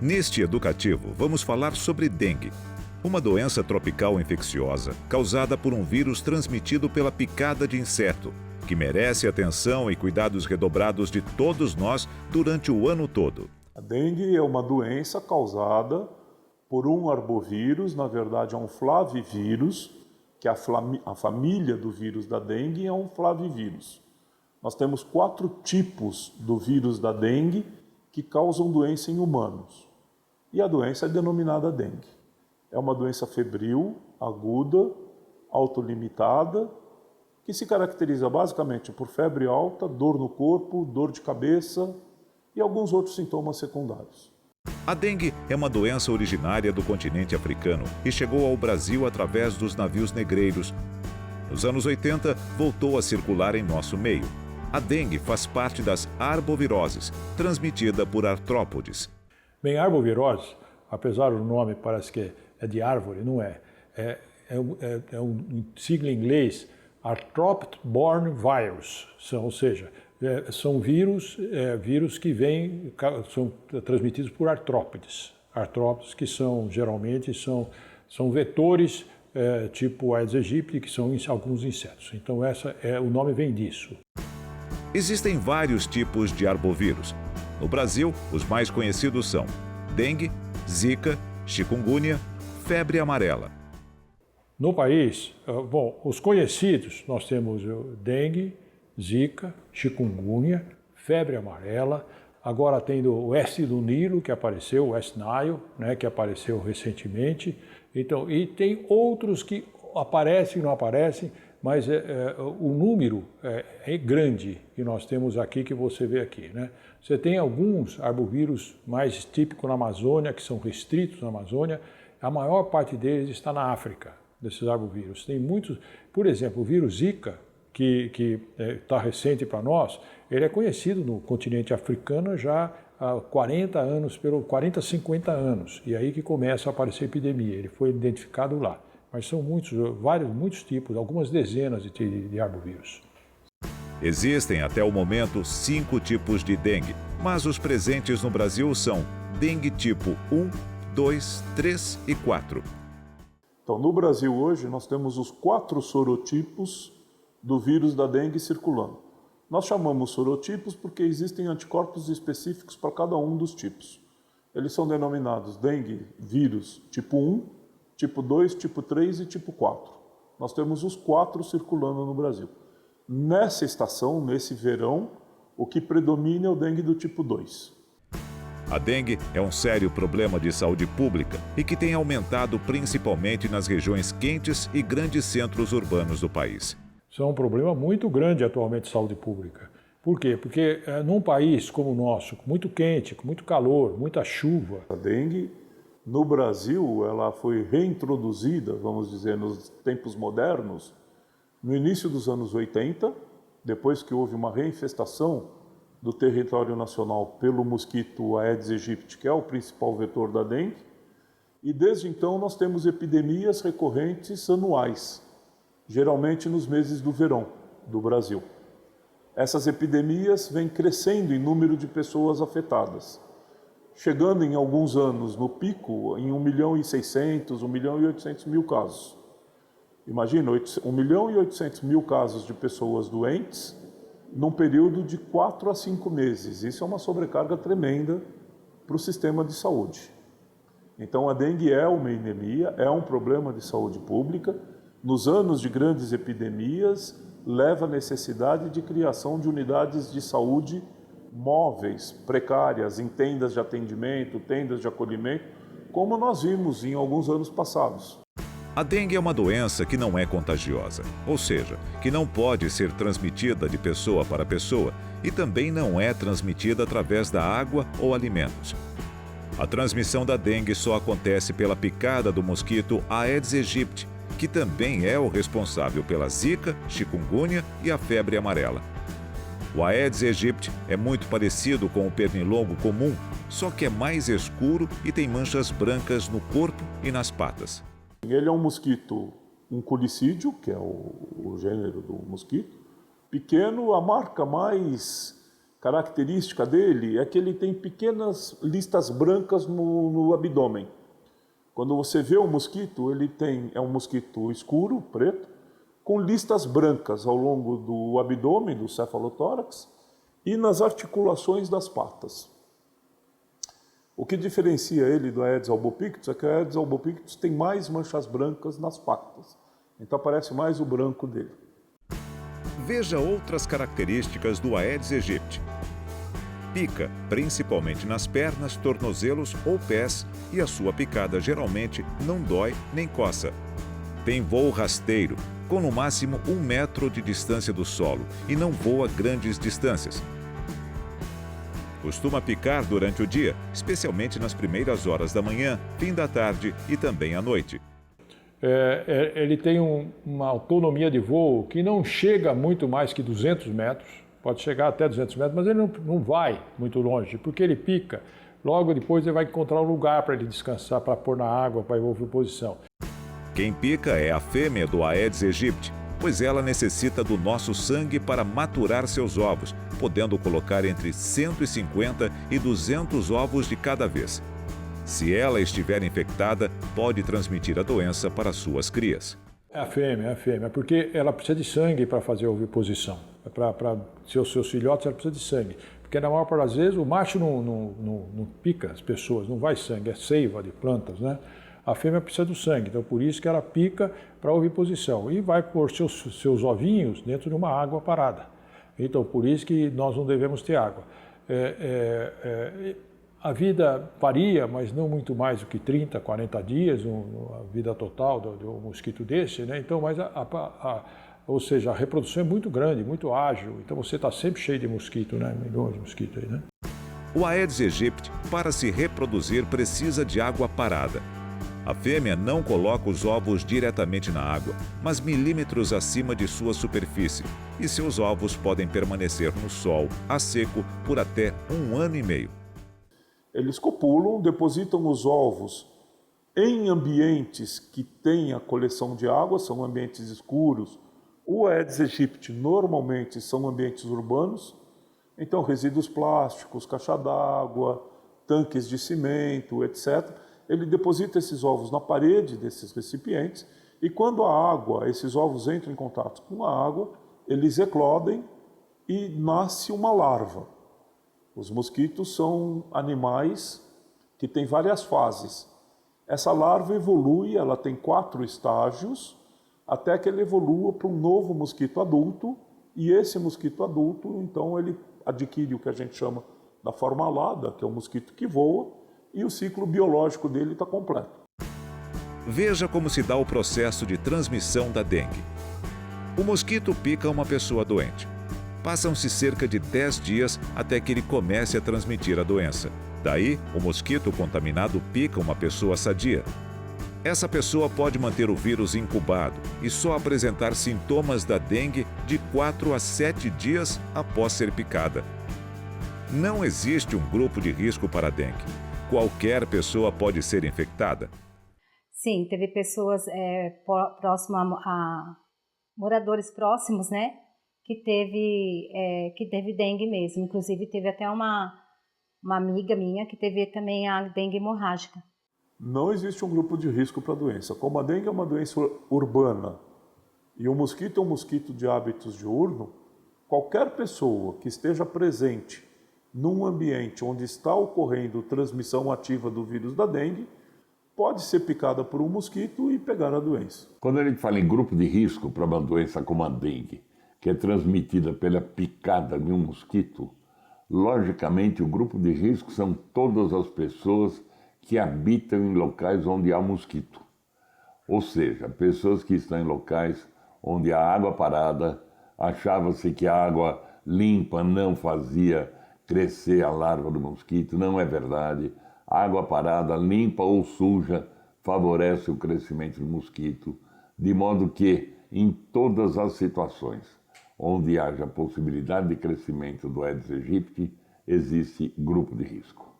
Neste educativo, vamos falar sobre dengue, uma doença tropical infecciosa causada por um vírus transmitido pela picada de inseto, que merece atenção e cuidados redobrados de todos nós durante o ano todo. A dengue é uma doença causada por um arbovírus, na verdade é um flavivírus, que a família do vírus da dengue é um flavivírus. Nós temos 4 tipos do vírus da dengue que causam doença em humanos. E a doença é denominada dengue. É uma doença febril, aguda, autolimitada, que se caracteriza basicamente por febre alta, dor no corpo, dor de cabeça e alguns outros sintomas secundários. A dengue é uma doença originária do continente africano e chegou ao Brasil através dos navios negreiros. Nos anos 80, voltou a circular em nosso meio. A dengue faz parte das arboviroses, transmitida por artrópodes. Bem, arbovirose, apesar do nome parece que é de árvore, não é. É um sigla em inglês, Arthropod-borne virus, ou seja, são vírus que são transmitidos por artrópodes. Artrópodes que geralmente são vetores tipo Aedes aegypti, que são alguns insetos. Então o nome vem disso. Existem vários tipos de arbovírus. No Brasil, os mais conhecidos são dengue, zika, chikungunya, febre amarela. No país, os conhecidos, nós temos dengue, zika, chikungunya, febre amarela, agora tem o West do Nilo, que apareceu, o West Nile, né, que apareceu recentemente. Então, e tem outros que aparecem e não aparecem, mas o número é grande que nós temos aqui, que você vê aqui, né? Você tem alguns arbovírus mais típicos na Amazônia, que são restritos na Amazônia. A maior parte deles está na África, desses arbovírus. Tem muitos, por exemplo, o vírus Zika, que está recente para nós, ele é conhecido no continente africano já há 40 anos, 50 anos, e aí que começa a aparecer epidemia. Ele foi identificado lá. Mas são muitos tipos, algumas dezenas de arbovírus. Existem até o momento 5 tipos de dengue, mas os presentes no Brasil são dengue tipo 1, 2, 3 e 4. Então, no Brasil hoje nós temos os 4 sorotipos do vírus da dengue circulando. Nós chamamos sorotipos porque existem anticorpos específicos para cada um dos tipos. Eles são denominados dengue vírus tipo 1, tipo 2, tipo 3 e tipo 4. Nós temos os 4 circulando no Brasil. Nessa estação, nesse verão, o que predomina é o dengue do tipo 2. A dengue é um sério problema de saúde pública e que tem aumentado principalmente nas regiões quentes e grandes centros urbanos do país. Isso é um problema muito grande atualmente de saúde pública. Por quê? Porque num país como o nosso, muito quente, com muito calor, muita chuva... A dengue, no Brasil, ela foi reintroduzida, vamos dizer, nos tempos modernos, no início dos anos 80, depois que houve uma reinfestação do território nacional pelo mosquito Aedes aegypti, que é o principal vetor da dengue, e desde então nós temos epidemias recorrentes anuais, geralmente nos meses do verão do Brasil. Essas epidemias vêm crescendo em número de pessoas afetadas, chegando em alguns anos no pico em 1.600.000, 1.800.000 casos. Imagina, 1.800.000 casos de pessoas doentes num período de 4 a 5 meses. Isso é uma sobrecarga tremenda para o sistema de saúde. Então a dengue é uma endemia, é um problema de saúde pública. Nos anos de grandes epidemias, leva à necessidade de criação de unidades de saúde móveis, precárias, em tendas de atendimento, tendas de acolhimento, como nós vimos em alguns anos passados. A dengue é uma doença que não é contagiosa, ou seja, que não pode ser transmitida de pessoa para pessoa e também não é transmitida através da água ou alimentos. A transmissão da dengue só acontece pela picada do mosquito Aedes aegypti, que também é o responsável pela zika, chikungunya e a febre amarela. O Aedes aegypti é muito parecido com o pernilongo comum, só que é mais escuro e tem manchas brancas no corpo e nas patas. Ele é um mosquito, um culicídio, que é o gênero do mosquito, pequeno. A marca mais característica dele é que ele tem pequenas listas brancas no abdômen. Quando você vê o mosquito, é um mosquito escuro, preto, com listas brancas ao longo do abdômen, do cefalotórax, e nas articulações das patas. O que diferencia ele do Aedes albopictus é que o Aedes albopictus tem mais manchas brancas nas patas. Então aparece mais o branco dele. Veja outras características do Aedes aegypti. Pica, principalmente nas pernas, tornozelos ou pés, e a sua picada geralmente não dói nem coça. Tem voo rasteiro, com no máximo 1 metro de distância do solo, e não voa grandes distâncias. Costuma picar durante o dia, especialmente nas primeiras horas da manhã, fim da tarde e também à noite. Ele tem uma autonomia de voo que não chega muito mais que 200 metros, pode chegar até 200 metros, mas ele não vai muito longe, porque ele pica. Logo depois ele vai encontrar um lugar para ele descansar, para pôr na água, para evoluir posição. Quem pica é a fêmea do Aedes aegypti, pois ela necessita do nosso sangue para maturar seus ovos, podendo colocar entre 150 e 200 ovos de cada vez. Se ela estiver infectada, pode transmitir a doença para suas crias. É a fêmea, porque ela precisa de sangue para fazer a oviposição. Para seus filhotes, ela precisa de sangue. Porque na maior parte das vezes o macho não pica as pessoas, não vai sangue, é seiva de plantas, né? A fêmea precisa do sangue, então por isso que ela pica para a oviposição e vai pôr seus ovinhos dentro de uma água parada. Então por isso que nós não devemos ter água. A vida varia, mas não muito mais do que 30, 40 dias, a vida total de um mosquito desse, né? Então, mas ou seja, a reprodução é muito grande, muito ágil, então você está sempre cheio de mosquito, né? Milhões de mosquitos aí, né? O Aedes aegypti, para se reproduzir, precisa de água parada. A fêmea não coloca os ovos diretamente na água, mas milímetros acima de sua superfície, e seus ovos podem permanecer no sol, a seco, por até 1 ano e meio. Eles copulam, depositam os ovos em ambientes que têm a coleção de água, são ambientes escuros. O Aedes aegypti normalmente são ambientes urbanos, então resíduos plásticos, caixa d'água, tanques de cimento, etc. Ele deposita esses ovos na parede desses recipientes e quando esses ovos entram em contato com a água, eles eclodem e nasce uma larva. Os mosquitos são animais que têm várias fases. Essa larva evolui, ela tem 4 estágios, até que ele evolua para um novo mosquito adulto, e esse mosquito adulto, então, ele adquire o que a gente chama da forma alada, que é o mosquito que voa, e o ciclo biológico dele está completo. Veja como se dá o processo de transmissão da dengue. O mosquito pica uma pessoa doente. Passam-se cerca de 10 dias até que ele comece a transmitir a doença. Daí, o mosquito contaminado pica uma pessoa sadia. Essa pessoa pode manter o vírus incubado e só apresentar sintomas da dengue de 4 a 7 dias após ser picada. Não existe um grupo de risco para a dengue. Qualquer pessoa pode ser infectada. Sim, teve pessoas moradores próximos, né? Que teve dengue mesmo. Inclusive, teve até uma amiga minha que teve também a dengue hemorrágica. Não existe um grupo de risco para a doença. Como a dengue é uma doença urbana e o mosquito é um mosquito de hábitos diurno, qualquer pessoa que esteja presente num ambiente onde está ocorrendo transmissão ativa do vírus da dengue pode ser picada por um mosquito e pegar a doença. Quando a gente fala em grupo de risco para uma doença como a dengue, que é transmitida pela picada de um mosquito, logicamente o grupo de risco são todas as pessoas que habitam em locais onde há mosquito. Ou seja, pessoas que estão em locais onde há água parada, achava-se que a água limpa não fazia crescer a larva do mosquito, não é verdade. A água parada, limpa ou suja, favorece o crescimento do mosquito, de modo que, em todas as situações onde haja possibilidade de crescimento do Aedes aegypti, existe grupo de risco.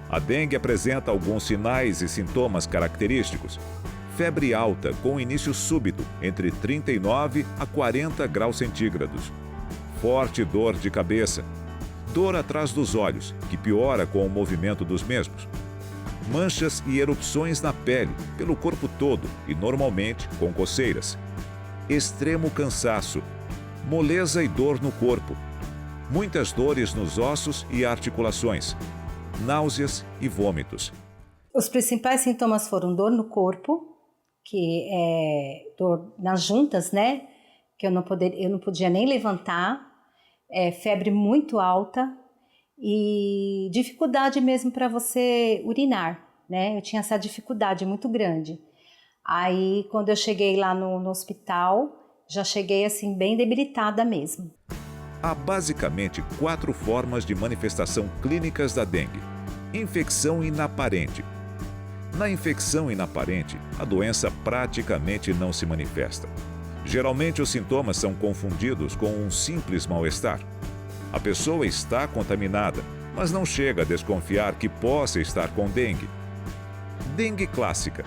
A dengue apresenta alguns sinais e sintomas característicos. Febre alta com início súbito, entre 39 a 40 graus centígrados. Forte dor de cabeça. dor atrás dos olhos, que piora com o movimento dos mesmos, manchas e erupções na pele, pelo corpo todo e normalmente com coceiras, extremo cansaço, moleza e dor no corpo, muitas dores nos ossos e articulações, náuseas e vômitos. Os principais sintomas foram dor no corpo, que é dor nas juntas, né? Que eu não podia nem levantar, febre muito alta e dificuldade mesmo para você urinar, né? Eu tinha essa dificuldade muito grande. Aí, quando eu cheguei lá no hospital, já cheguei assim bem debilitada mesmo. Há basicamente 4 formas de manifestação clínicas da dengue. Infecção inaparente. Na infecção inaparente, a doença praticamente não se manifesta. Geralmente os sintomas são confundidos com um simples mal-estar. A pessoa está contaminada, mas não chega a desconfiar que possa estar com dengue. Dengue clássica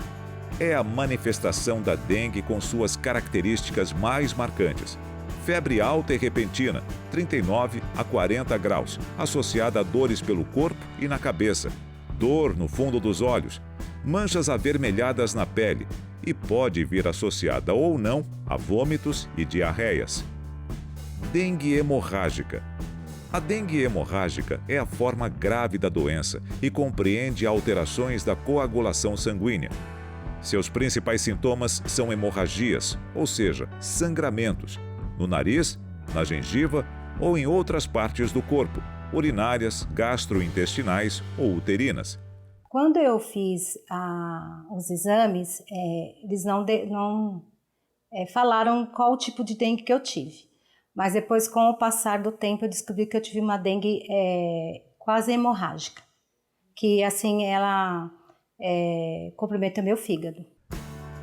é a manifestação da dengue com suas características mais marcantes. Febre alta e repentina, 39 a 40 graus, associada a dores pelo corpo e na cabeça, dor no fundo dos olhos, manchas avermelhadas na pele e pode vir associada ou não a vômitos e diarreias. Dengue hemorrágica. A dengue hemorrágica é a forma grave da doença e compreende alterações da coagulação sanguínea. Seus principais sintomas são hemorragias, ou seja, sangramentos, no nariz, na gengiva ou em outras partes do corpo, urinárias, gastrointestinais ou uterinas. Quando eu fiz os exames, eles não falaram qual o tipo de dengue que eu tive. Mas depois, com o passar do tempo, eu descobri que eu tive uma dengue quase hemorrágica, que assim ela comprometeu meu fígado.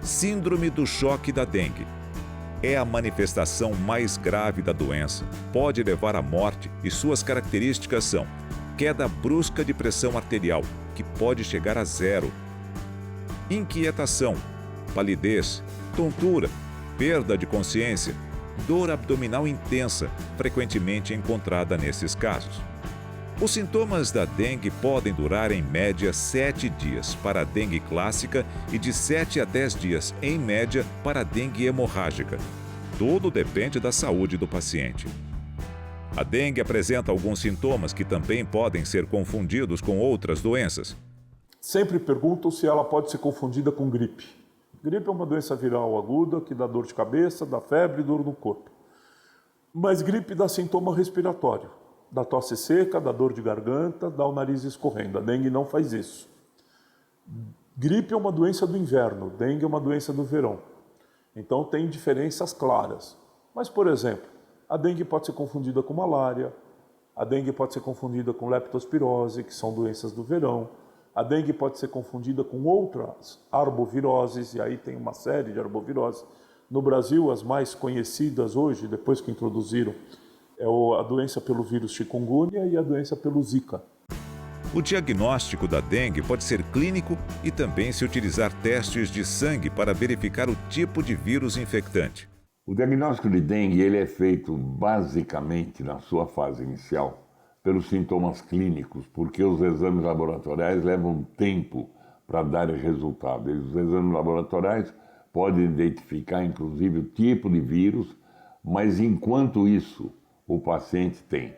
Síndrome do choque da dengue. É a manifestação mais grave da doença, pode levar à morte e suas características são queda brusca de pressão arterial, que pode chegar a 0, inquietação, palidez, tontura, perda de consciência, dor abdominal intensa, frequentemente encontrada nesses casos. Os sintomas da dengue podem durar em média 7 dias para a dengue clássica e de 7 a 10 dias, em média, para a dengue hemorrágica. Tudo depende da saúde do paciente. A dengue apresenta alguns sintomas que também podem ser confundidos com outras doenças. Sempre perguntam se ela pode ser confundida com gripe. Gripe é uma doença viral aguda que dá dor de cabeça, dá febre e dor no corpo. Mas gripe dá sintoma respiratório. Dá tosse seca, dá dor de garganta, dá o nariz escorrendo. A dengue não faz isso. Gripe é uma doença do inverno, dengue é uma doença do verão. Então tem diferenças claras. Mas, por exemplo, a dengue pode ser confundida com malária, a dengue pode ser confundida com leptospirose, que são doenças do verão, a dengue pode ser confundida com outras arboviroses, e aí tem uma série de arboviroses. No Brasil, as mais conhecidas hoje, depois que introduziram, é a doença pelo vírus chikungunya e a doença pelo Zika. O diagnóstico da dengue pode ser clínico e também se utilizar testes de sangue para verificar o tipo de vírus infectante. O diagnóstico de dengue ele é feito basicamente na sua fase inicial pelos sintomas clínicos, porque os exames laboratoriais levam tempo para dar resultado. Os exames laboratoriais podem identificar inclusive o tipo de vírus, mas enquanto isso o paciente tem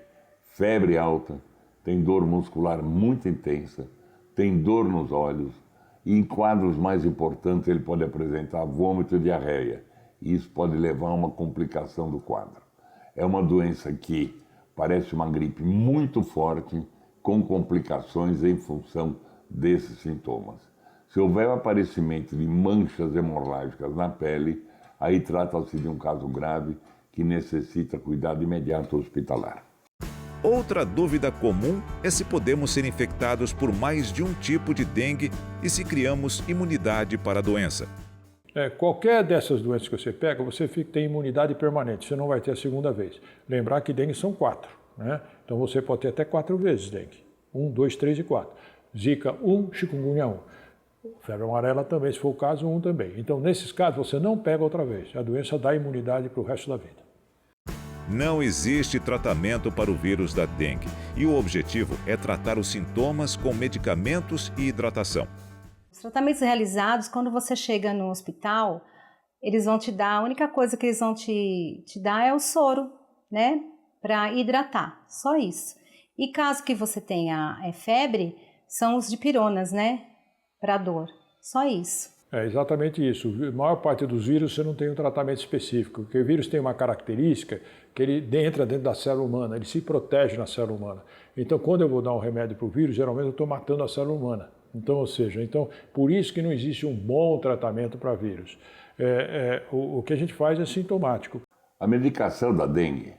febre alta, tem dor muscular muito intensa, tem dor nos olhos e em quadros mais importantes ele pode apresentar vômito e diarreia. Isso pode levar a uma complicação do quadro. É uma doença que parece uma gripe muito forte, com complicações em função desses sintomas. Se houver o aparecimento de manchas hemorrágicas na pele, aí trata-se de um caso grave que necessita cuidado imediato hospitalar. Outra dúvida comum é se podemos ser infectados por mais de um tipo de dengue e se criamos imunidade para a doença. Qualquer dessas doenças que você pega, você tem imunidade permanente, você não vai ter a segunda vez. Lembrar que dengue são 4, né? Então você pode ter até 4 vezes dengue. 1, 2, 3 e 4. Zika 1, chikungunya 1. Febre amarela também, se for o caso, 1 também. Então nesses casos você não pega outra vez. A doença dá imunidade para o resto da vida. Não existe tratamento para o vírus da dengue e o objetivo é tratar os sintomas com medicamentos e hidratação. Os tratamentos realizados, quando você chega no hospital, eles vão te dar, a única coisa que eles vão te dar é o soro, né, para hidratar, só isso. E caso que você tenha febre, são os dipironas, né, para dor, só isso. É exatamente isso. A maior parte dos vírus você não tem um tratamento específico, porque o vírus tem uma característica que ele entra dentro da célula humana, ele se protege na célula humana. Então, quando eu vou dar um remédio para o vírus, geralmente eu estou matando a célula humana. Então, ou seja, por isso que não existe um bom tratamento para vírus. O que a gente faz é sintomático. A medicação da dengue,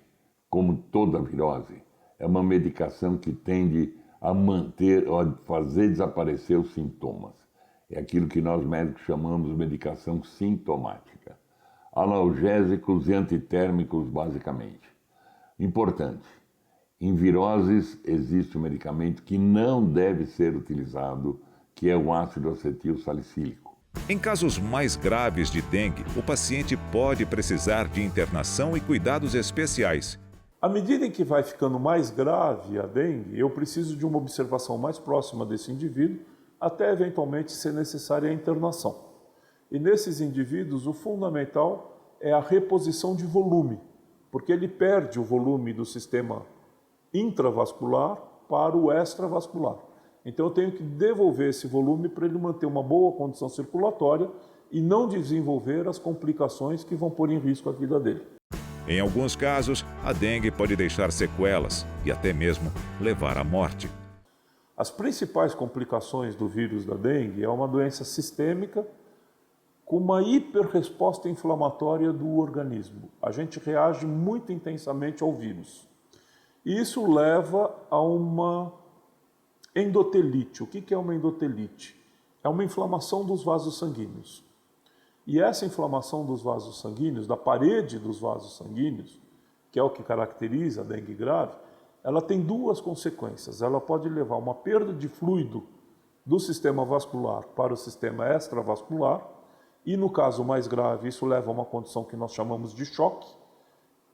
como toda virose, é uma medicação que tende a manter ou a fazer desaparecer os sintomas. É aquilo que nós médicos chamamos de medicação sintomática. Analgésicos e antitérmicos, basicamente. Importante, em viroses existe um medicamento que não deve ser utilizado, que é o ácido acetil salicílico. Em casos mais graves de dengue, o paciente pode precisar de internação e cuidados especiais. À medida em que vai ficando mais grave a dengue, eu preciso de uma observação mais próxima desse indivíduo, até eventualmente ser necessária a internação. E nesses indivíduos, o fundamental é a reposição de volume, porque ele perde o volume do sistema intravascular para o extravascular. Então eu tenho que devolver esse volume para ele manter uma boa condição circulatória e não desenvolver as complicações que vão pôr em risco a vida dele. Em alguns casos, a dengue pode deixar sequelas e até mesmo levar à morte. As principais complicações do vírus da dengue é uma doença sistêmica com uma hiperresposta inflamatória do organismo. A gente reage muito intensamente ao vírus. E isso leva a uma endotelite. O que é uma endotelite? É uma inflamação dos vasos sanguíneos. E essa inflamação dos vasos sanguíneos, da parede dos vasos sanguíneos, que é o que caracteriza a dengue grave, ela tem duas consequências. Ela pode levar a uma perda de fluido do sistema vascular para o sistema extravascular e, no caso mais grave, isso leva a uma condição que nós chamamos de choque,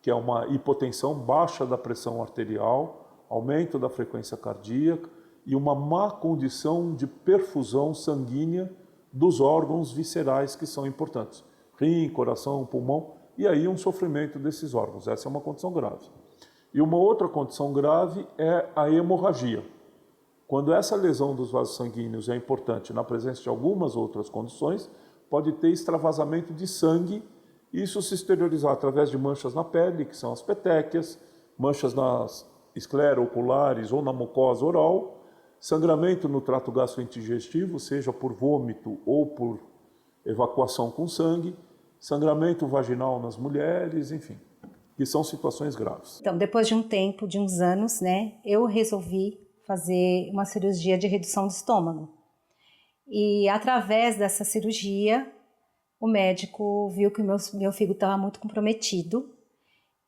que é uma hipotensão, baixa da pressão arterial, aumento da frequência cardíaca e uma má condição de perfusão sanguínea dos órgãos viscerais que são importantes, rim, coração, pulmão, e aí um sofrimento desses órgãos. Essa é uma condição grave. E uma outra condição grave é a hemorragia. Quando essa lesão dos vasos sanguíneos é importante na presença de algumas outras condições, pode ter extravasamento de sangue e isso se exteriorizar através de manchas na pele, que são as petequias, manchas nas esclerooculares ou na mucosa oral, sangramento no trato gastrointestinal, seja por vômito ou por evacuação com sangue, sangramento vaginal nas mulheres, enfim, que são situações graves. Então, depois de um tempo, de uns anos, né, eu resolvi fazer uma cirurgia de redução do estômago. E através dessa cirurgia, o médico viu que o meu fígado estava muito comprometido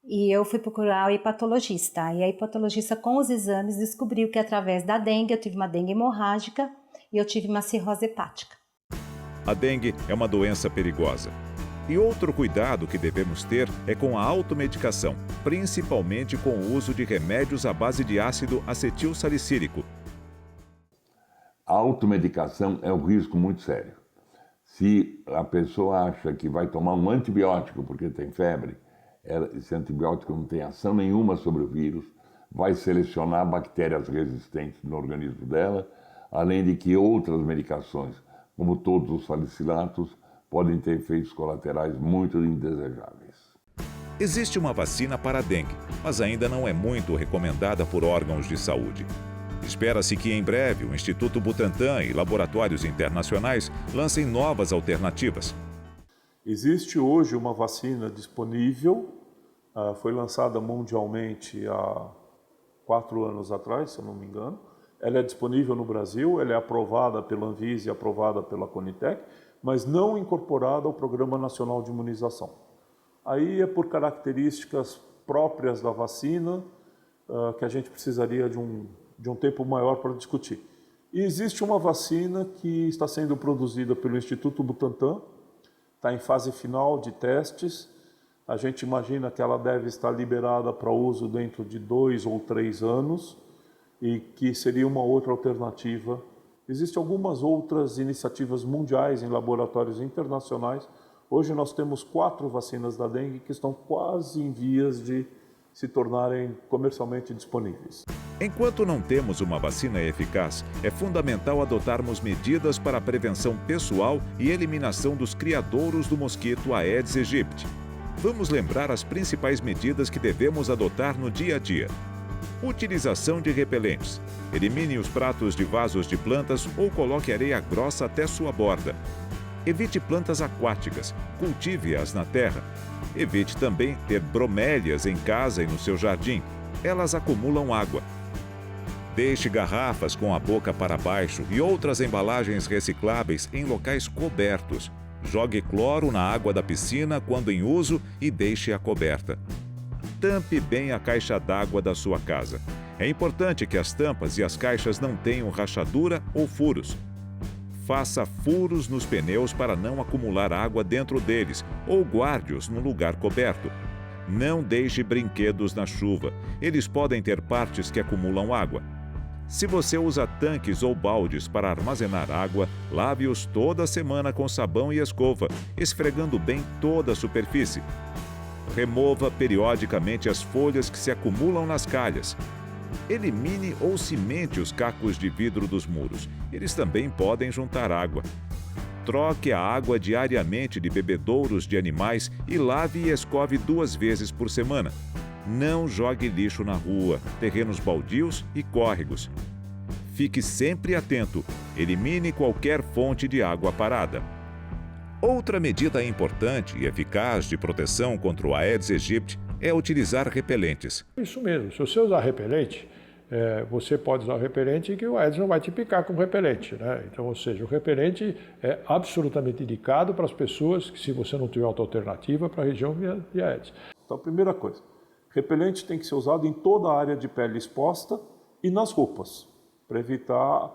e eu fui procurar o hepatologista. E a hepatologista, com os exames, descobriu que através da dengue eu tive uma dengue hemorrágica e eu tive uma cirrose hepática. A dengue é uma doença perigosa. E outro cuidado que devemos ter é com a automedicação, principalmente com o uso de remédios à base de ácido acetil salicílico. A automedicação é um risco muito sério. Se a pessoa acha que vai tomar um antibiótico porque tem febre, esse antibiótico não tem ação nenhuma sobre o vírus, vai selecionar bactérias resistentes no organismo dela, além de que outras medicações, como todos os salicilatos, podem ter efeitos colaterais muito indesejáveis. Existe uma vacina para a dengue, mas ainda não é muito recomendada por órgãos de saúde. Espera-se que em breve o Instituto Butantan e laboratórios internacionais lancem novas alternativas. Existe hoje uma vacina disponível, foi lançada mundialmente há 4 anos atrás, se eu não me engano. Ela é disponível no Brasil, ela é aprovada pela Anvisa e aprovada pela Conitec, mas não incorporada ao Programa Nacional de Imunização. Aí é por características próprias da vacina que a gente precisaria de um tempo maior para discutir. E existe uma vacina que está sendo produzida pelo Instituto Butantan, está em fase final de testes, A gente imagina que ela deve estar liberada para uso dentro de 2 ou 3 anos e que seria uma outra alternativa. Existem algumas outras iniciativas mundiais em laboratórios internacionais. Hoje nós temos 4 vacinas da dengue que estão quase em vias de se tornarem comercialmente disponíveis. Enquanto não temos uma vacina eficaz, é fundamental adotarmos medidas para a prevenção pessoal e eliminação dos criadouros do mosquito Aedes aegypti. Vamos lembrar as principais medidas que devemos adotar no dia a dia. Utilização de repelentes. Elimine os pratos de vasos de plantas ou coloque areia grossa até sua borda. Evite plantas aquáticas, cultive-as na terra. Evite também ter bromélias em casa e no seu jardim. Elas acumulam água. Deixe garrafas com a boca para baixo e outras embalagens recicláveis em locais cobertos. Jogue cloro na água da piscina quando em uso e deixe-a coberta. Tampe bem a caixa d'água da sua casa. É importante que as tampas e as caixas não tenham rachadura ou furos. Faça furos nos pneus para não acumular água dentro deles ou guarde-os no lugar coberto. Não deixe brinquedos na chuva. Eles podem ter partes que acumulam água. Se você usa tanques ou baldes para armazenar água, lave-os toda semana com sabão e escova, esfregando bem toda a superfície. Remova periodicamente as folhas que se acumulam nas calhas. Elimine ou cimente os cacos de vidro dos muros. Eles também podem juntar água. Troque a água diariamente de bebedouros de animais e lave e escove 2 vezes por semana. Não jogue lixo na rua, terrenos baldios e córregos. Fique sempre atento. Elimine qualquer fonte de água parada. Outra medida importante e eficaz de proteção contra o Aedes aegypti é utilizar repelentes. Isso mesmo, se você usar repelente, você pode usar o repelente e que o Aedes não vai te picar com o repelente, né? Então, ou seja, o repelente é absolutamente indicado para as pessoas que, se você não tiver outra alternativa, para a região de Aedes. Então, primeira coisa, repelente tem que ser usado em toda a área de pele exposta e nas roupas, para evitar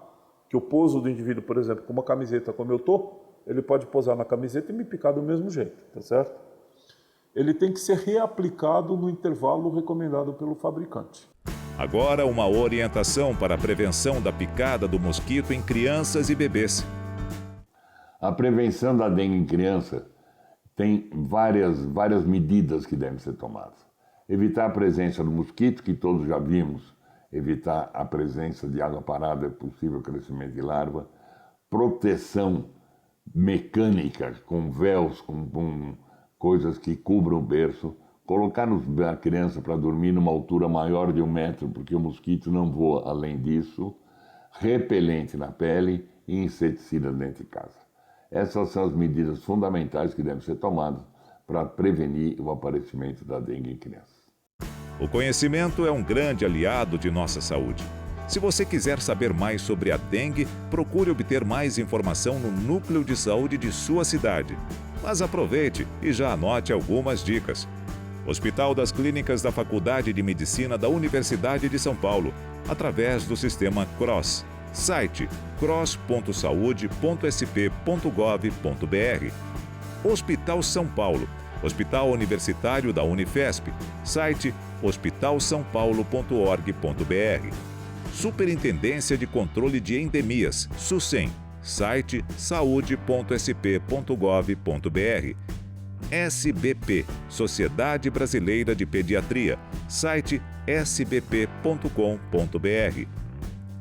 que o pouso do indivíduo, por exemplo, com uma camiseta como eu estou, ele pode pousar na camiseta e me picar do mesmo jeito, tá certo? Ele tem que ser reaplicado no intervalo recomendado pelo fabricante. Agora, uma orientação para a prevenção da picada do mosquito em crianças e bebês. A prevenção da dengue em criança tem várias medidas que devem ser tomadas. Evitar a presença do mosquito, que todos já vimos, evitar a presença de água parada, é possível crescimento de larva, proteção mecânica com véus, com coisas que cubram o berço, colocar a criança para dormir numa altura maior de 1 metro, porque o mosquito não voa além disso, repelente na pele e inseticida dentro de casa. Essas são as medidas fundamentais que devem ser tomadas para prevenir o aparecimento da dengue em crianças. O conhecimento é um grande aliado de nossa saúde. Se você quiser saber mais sobre a dengue, procure obter mais informação no núcleo de saúde de sua cidade. Mas aproveite e já anote algumas dicas. Hospital das Clínicas da Faculdade de Medicina da Universidade de São Paulo, através do sistema CROSS. Site cross.saude.sp.gov.br. Hospital São Paulo, Hospital Universitário da Unifesp. Site hospitalsaopaulo.org.br. Superintendência de Controle de Endemias, SUSEM. Site saude.sp.gov.br. SBP, Sociedade Brasileira de Pediatria. Site sbp.com.br.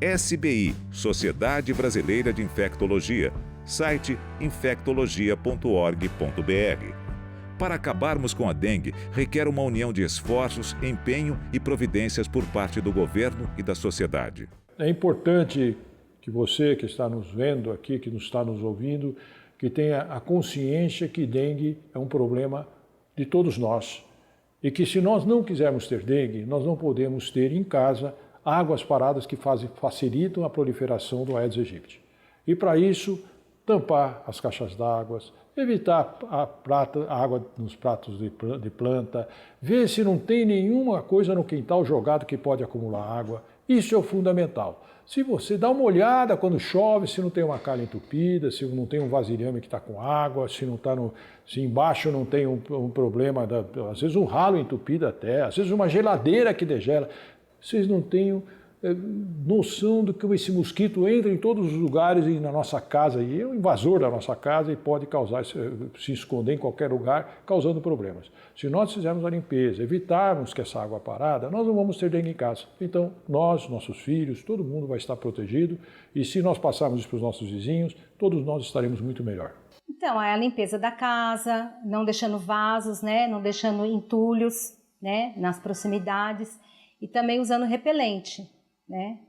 SBI, Sociedade Brasileira de Infectologia. Site infectologia.org.br. Para acabarmos com a dengue, requer uma união de esforços, empenho e providências por parte do governo e da sociedade. É importante que você que está nos vendo aqui, que está nos ouvindo, que tenha a consciência que dengue é um problema de todos nós. E que se nós não quisermos ter dengue, nós não podemos ter em casa águas paradas que facilitam a proliferação do Aedes aegypti. E para isso, tampar as caixas d'água, evitar a água nos pratos de planta, ver se não tem nenhuma coisa no quintal jogado que pode acumular água. Isso é o fundamental. Se você dá uma olhada quando chove, se não tem uma calha entupida, se não tem um vasilhame que está com água, se embaixo não tem um problema, às vezes um ralo entupido até, às vezes uma geladeira que degela, vocês não têm noção do que esse mosquito entra em todos os lugares e na nossa casa, e é um invasor da nossa casa e pode causar, se esconder em qualquer lugar, causando problemas. Se nós fizermos a limpeza, evitarmos que essa água parada, nós não vamos ter dengue em casa. Então, nós, nossos filhos, todo mundo vai estar protegido, e se nós passarmos isso para os nossos vizinhos, todos nós estaremos muito melhor. Então, é a limpeza da casa, não deixando vasos, né, não deixando entulhos, né, nas proximidades, e também usando repelente, né?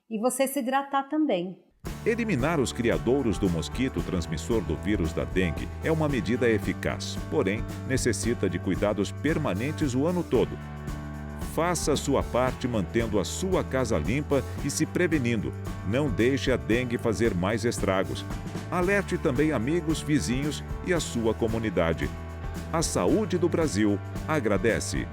E você se hidratar também. Eliminar os criadouros do mosquito transmissor do vírus da dengue é uma medida eficaz, porém necessita de cuidados permanentes o ano todo. Faça a sua parte mantendo a sua casa limpa e se prevenindo. Não deixe a dengue fazer mais estragos. Alerte também amigos, vizinhos e a sua comunidade. A saúde do Brasil agradece.